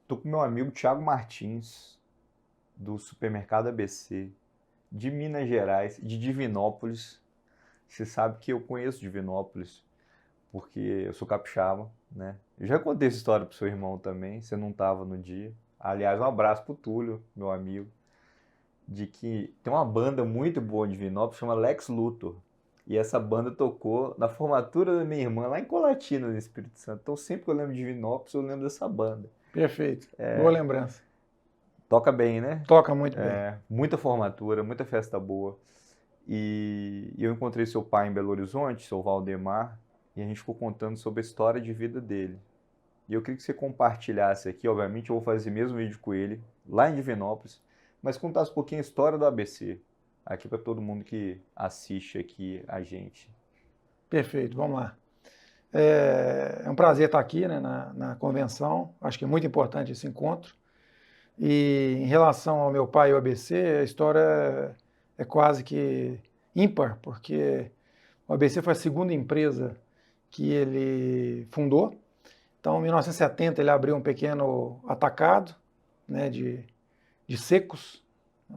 Tô com meu amigo Thiago Martins, do supermercado ABC, de Minas Gerais, de Divinópolis. Você sabe que eu conheço Divinópolis, porque eu sou capixaba, né? Eu já contei essa história pro seu irmão também, você não estava no dia. Aliás, um abraço pro Túlio, meu amigo, de que tem uma banda muito boa em Divinópolis, chama Lex Luthor. E essa banda tocou na formatura da minha irmã, lá em Colatina, no Espírito Santo. Então sempre que eu lembro de Divinópolis, eu lembro dessa banda. Perfeito. Boa lembrança. Toca bem, né? Toca muito bem. Muita formatura, muita festa boa. E eu encontrei seu pai em Belo Horizonte, seu Valdemar, e a gente ficou contando sobre a história de vida dele. E eu queria que você compartilhasse aqui, obviamente eu vou fazer mesmo vídeo com ele, lá em Divinópolis, mas contasse um pouquinho a história do ABC, aqui para todo mundo que assiste aqui a gente. Perfeito, vamos lá. É um prazer estar aqui, né, na convenção. Acho que é muito importante esse encontro. E em relação ao meu pai e ao ABC, a história é quase que ímpar, porque o ABC foi a segunda empresa que ele fundou. Então, em 1970, ele abriu um pequeno atacado, né, de secos.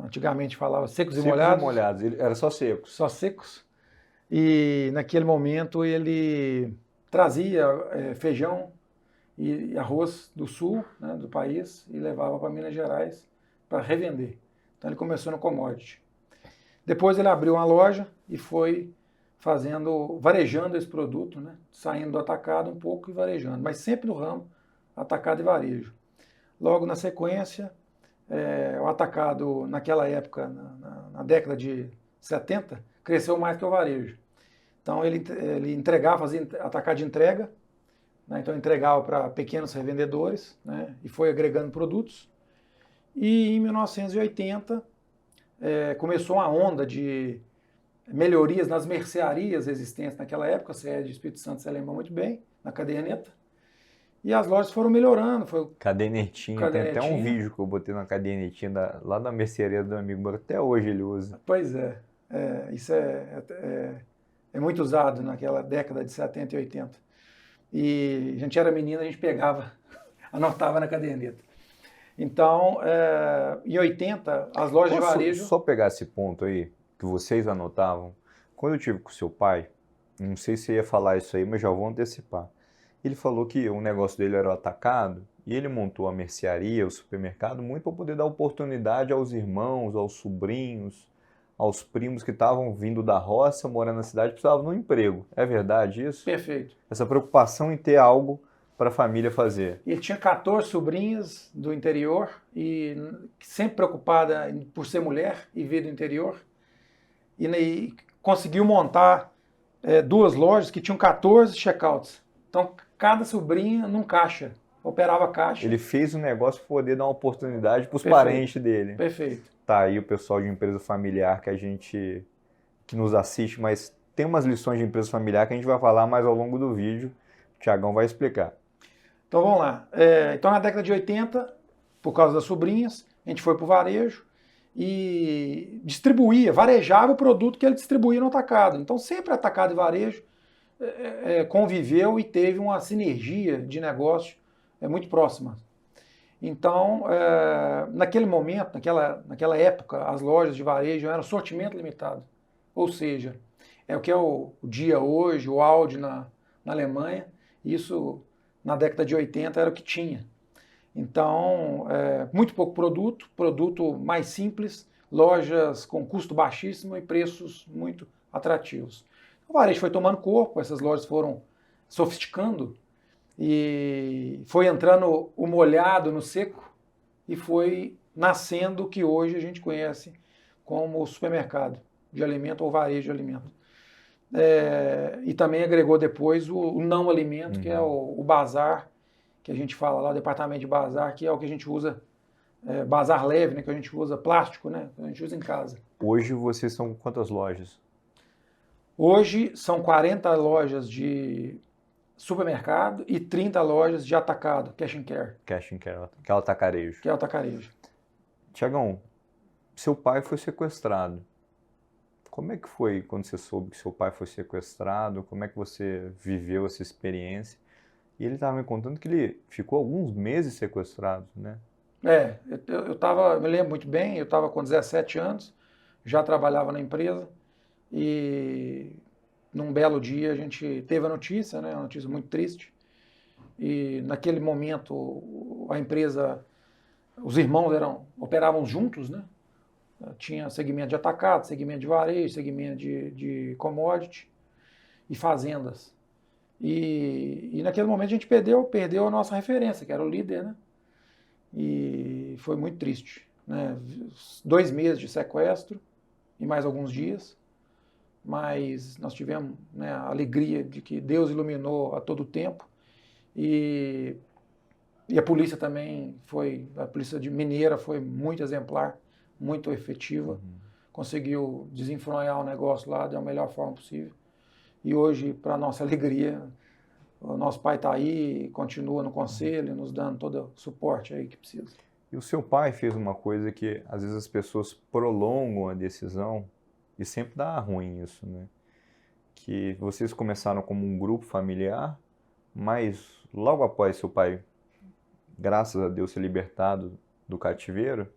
Antigamente falava secos e Secos e molhados, molhados, era só secos. só secos. E naquele momento ele trazia feijão e arroz do sul, né, do país, e levava para Minas Gerais para revender. Então ele começou no commodity. Depois ele abriu uma loja e foi varejando esse produto, né, saindo do atacado um pouco e varejando, mas sempre no ramo atacado e varejo. Logo na sequência, o atacado naquela época, na década de 70, cresceu mais que o varejo. Então ele entregava, fazia atacado de entrega, né? Então entregava para pequenos revendedores, né? E foi agregando produtos. E em 1980 começou uma onda de melhorias nas mercearias existentes naquela época. Você é de Espírito Santo, você lembra muito bem, na caderneta. E as lojas foram melhorando. Cadernetinha, tem até um vídeo que eu botei na cadernetinha lá da mercearia do amigo meu, até hoje ele usa. Pois isso é muito usado naquela década de 70 e 80. E a gente era menino, a gente pegava, anotava na caderneta. Então, em 80, as lojas de varejo... Só pegar esse ponto aí, que vocês anotavam. Quando eu tive com seu pai, não sei se você ia falar isso aí, mas já vou antecipar. Ele falou que o negócio dele era o atacado, e ele montou a mercearia, o supermercado, muito para poder dar oportunidade aos irmãos, aos sobrinhos, aos primos que estavam vindo da roça, morando na cidade, precisavam de um emprego. É verdade isso? Perfeito. Essa preocupação em ter algo para a família fazer. Ele tinha 14 sobrinhas do interior, e sempre preocupada por ser mulher e vir do interior, e conseguiu montar 2 lojas que tinham 14 checkouts. Então, cada sobrinha num caixa, operava caixa. Ele fez o negócio para poder dar uma oportunidade para os parentes dele. Perfeito. Tá aí o pessoal de empresa familiar que nos assiste, mas tem umas lições de empresa familiar que a gente vai falar mais ao longo do vídeo. O Thiagão vai explicar. Então vamos lá. Então na década de 80, por causa das sobrinhas, a gente foi para o varejo e varejava o produto que ele distribuía no atacado. Então sempre atacado e varejo conviveu e teve uma sinergia de negócio muito próxima. Então, naquele momento, naquela época, as lojas de varejo eram sortimento limitado. Ou seja, é o que é o Dia hoje, o Aldi na Alemanha. Isso, na década de 80, era o que tinha. Então, muito pouco produto mais simples, lojas com custo baixíssimo e preços muito atrativos. O varejo foi tomando corpo, essas lojas foram sofisticando, e foi entrando o molhado no seco e foi nascendo o que hoje a gente conhece como supermercado de alimento ou varejo de alimento. E também agregou depois o não alimento, que é o bazar, que a gente fala lá, o departamento de bazar, que é o que a gente usa, bazar leve, né, que a gente usa plástico, né, que a gente usa em casa. Hoje vocês são quantas lojas? Hoje são 40 lojas de supermercado e 30 lojas de atacado, cash and care. Cash and care, que é o atacarejo. Que é o atacarejo. Thiagão, seu pai foi sequestrado. Como é que foi quando você soube que seu pai foi sequestrado? Como é que você viveu essa experiência? E ele estava me contando que ele ficou alguns meses sequestrado, né? Me lembro muito bem, eu estava com 17 anos, já trabalhava na empresa e num belo dia a gente teve a notícia, né, uma notícia muito triste, e naquele momento a empresa, os irmãos operavam juntos, né? Tinha segmento de atacado, segmento de varejo, segmento de commodity e fazendas. E naquele momento a gente perdeu a nossa referência, que era o líder, né? E foi muito triste, né? 2 meses de sequestro e mais alguns dias, mas nós tivemos, né, a alegria de que Deus iluminou a todo tempo e a polícia também a polícia mineira foi muito exemplar, muito efetiva, conseguiu desenfronhar o negócio lá da melhor forma possível. E hoje, para nossa alegria, o nosso pai está aí, continua no conselho, nos dando todo o suporte aí que precisa. E o seu pai fez uma coisa que às vezes as pessoas prolongam a decisão e sempre dá ruim isso, né? Que vocês começaram como um grupo familiar, mas logo após seu pai, graças a Deus, ser libertado do cativeiro,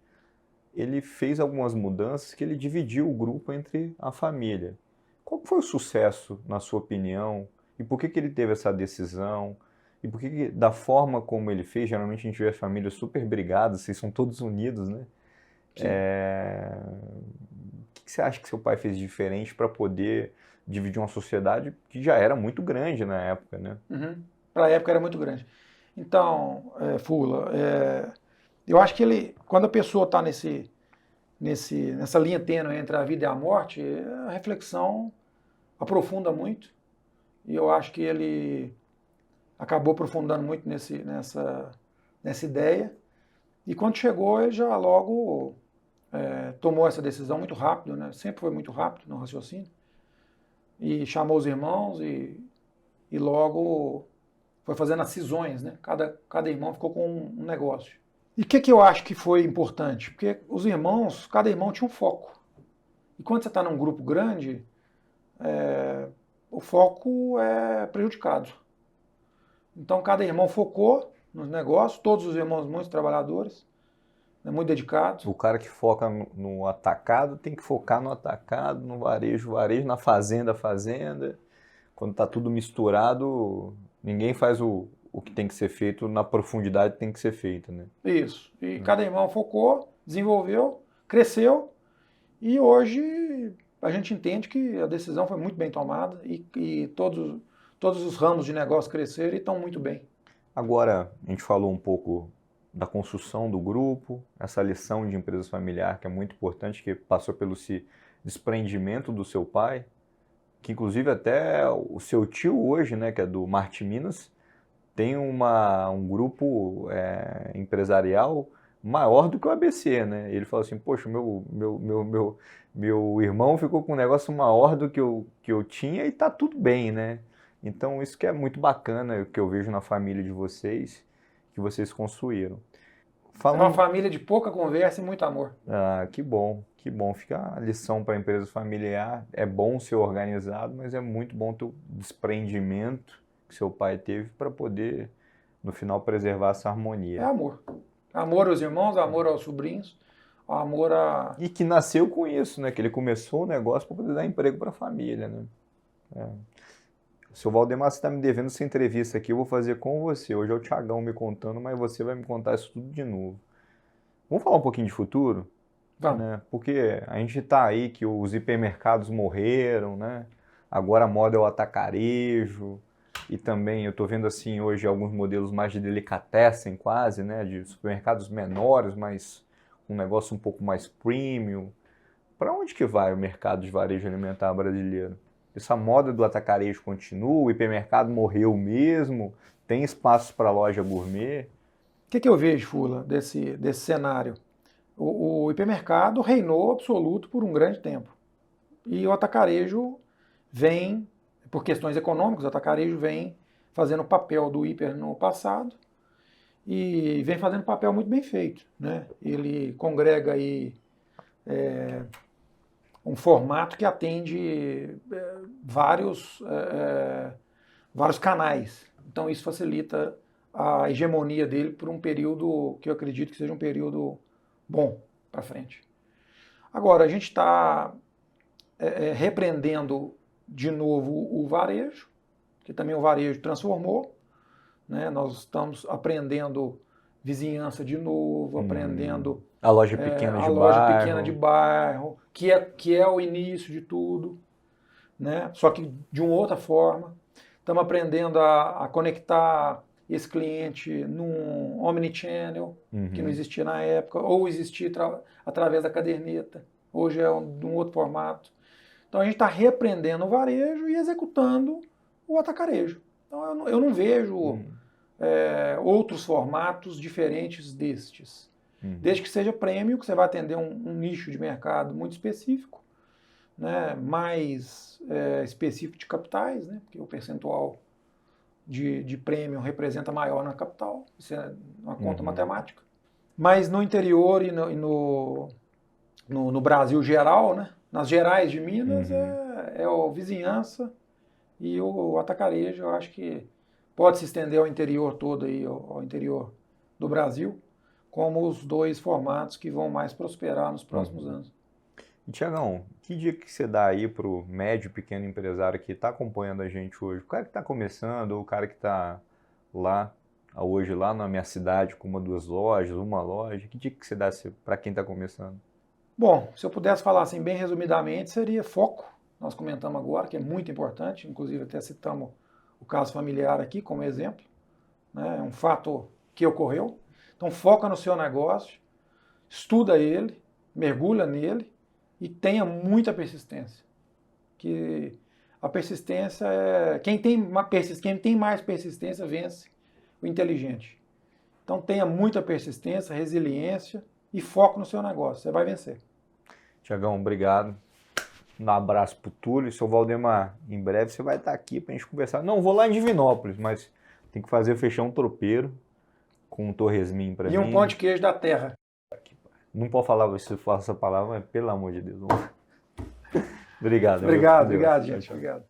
ele fez algumas mudanças que ele dividiu o grupo entre a família. Qual foi o sucesso, na sua opinião? E por que ele teve essa decisão? E por que, da forma como ele fez, geralmente a gente vê as famílias super brigadas, vocês são todos unidos, né? O que você acha que seu pai fez de diferente para poder dividir uma sociedade que já era muito grande na época, né? Para a época era muito grande. Então, Fula, eu acho que quando a pessoa está nessa linha tênue entre a vida e a morte, a reflexão aprofunda muito. E eu acho que ele acabou aprofundando muito nessa ideia. E quando chegou, ele já logo tomou essa decisão muito rápido, né? Sempre foi muito rápido no raciocínio. E chamou os irmãos e logo foi fazendo as cisões, né? Cada irmão ficou com um negócio. E o que eu acho que foi importante? Porque os irmãos, cada irmão tinha um foco. E quando você está num grupo grande, o foco é prejudicado. Então cada irmão focou nos negócios, todos os irmãos muito trabalhadores, né, muito dedicados. O cara que foca no atacado tem que focar no atacado, no varejo, na fazenda, fazenda. Quando está tudo misturado, ninguém faz o que tem que ser feito na profundidade que tem que ser feito, né? Isso. E cada irmão focou, desenvolveu, cresceu e hoje a gente entende que a decisão foi muito bem tomada e todos os ramos de negócio cresceram e estão muito bem. Agora, a gente falou um pouco da construção do grupo, essa lição de empresa familiar que é muito importante, que passou pelo desprendimento do seu pai, que inclusive até o seu tio hoje, né, que é do Marte Minas, tem um grupo empresarial maior do que o ABC, né? Ele falou assim, poxa, meu irmão ficou com um negócio maior do que eu tinha e tá tudo bem, né? Então isso que é muito bacana, o que eu vejo na família de vocês, que vocês construíram. É uma família de pouca conversa e muito amor. Ah, que bom, que bom. Fica a lição para a empresa familiar. É bom ser organizado, mas é muito bom ter o desprendimento que seu pai teve para poder, no final, preservar essa harmonia. É amor. Amor aos irmãos, amor aos sobrinhos, amor a... E que nasceu com isso, né? Que ele começou o negócio para poder dar emprego para a família, né? Seu Valdemar, você está me devendo essa entrevista aqui, eu vou fazer com você. Hoje é o Thiagão me contando, mas você vai me contar isso tudo de novo. Vamos falar um pouquinho de futuro? Vamos. Né? Porque a gente está aí que os hipermercados morreram, né? Agora a moda é o atacarejo. E também eu estou vendo assim hoje alguns modelos mais de delicatessen quase, né? De supermercados menores, mas um negócio um pouco mais premium. Para onde que vai o mercado de varejo alimentar brasileiro? Essa moda do atacarejo continua? O hipermercado morreu mesmo? Tem espaço para loja gourmet? O que eu vejo, Fula, desse cenário? O hipermercado reinou absoluto por um grande tempo. E o atacarejo vem, por questões econômicas, o atacarejo vem fazendo o papel do hiper no passado e vem fazendo um papel muito bem feito, né? Ele congrega aí um formato que atende vários canais. Então isso facilita a hegemonia dele por um período que eu acredito que seja um período bom para frente. Agora, a gente está repreendendo de novo o varejo, que também o varejo transformou, né? Nós estamos aprendendo vizinhança de novo, aprendendo a loja pequena de loja bairro. pequena de bairro, que é o início de tudo, né? Só que de uma outra forma. Estamos aprendendo a conectar esse cliente num omnichannel, que não existia na época, ou existia através da caderneta. Hoje é de um outro formato. Então a gente está repreendendo o varejo e executando o atacarejo. Então eu não vejo outros formatos diferentes destes. Desde que seja prêmio, que você vai atender um nicho de mercado muito específico, né, mais específico de capitais, né, porque o percentual de prêmio representa maior na capital, isso é uma conta matemática. Mas no interior e no Brasil geral, né, nas gerais de Minas, é a vizinhança e o atacarejo. Eu acho que pode se estender ao interior todo, aí, ao interior do Brasil, como os dois formatos que vão mais prosperar nos próximos anos. E, Tiagão, que dica que você dá aí para o médio e pequeno empresário que está acompanhando a gente hoje? O cara que está começando, ou o cara que está hoje lá na minha cidade com uma loja, que dica que você dá para quem está começando? Bom, se eu pudesse falar assim bem resumidamente, seria foco. Nós comentamos agora, que é muito importante, inclusive até citamos o caso familiar aqui como exemplo, né? É um fato que ocorreu. Então foca no seu negócio, estuda ele, mergulha nele, e tenha muita persistência. Que a persistência quem tem mais persistência vence o inteligente. Então tenha muita persistência, resiliência e foco no seu negócio. Você vai vencer. Tiagão, obrigado. Um abraço pro Túlio. Seu Valdemar, em breve você vai estar aqui pra gente conversar. Não, vou lá em Divinópolis, mas tem que fechar um tropeiro com um torresminho pra mim. E um pão de queijo da terra. Não pode falar essa palavra, mas pelo amor de Deus. Obrigado. Obrigado, gente. Obrigado.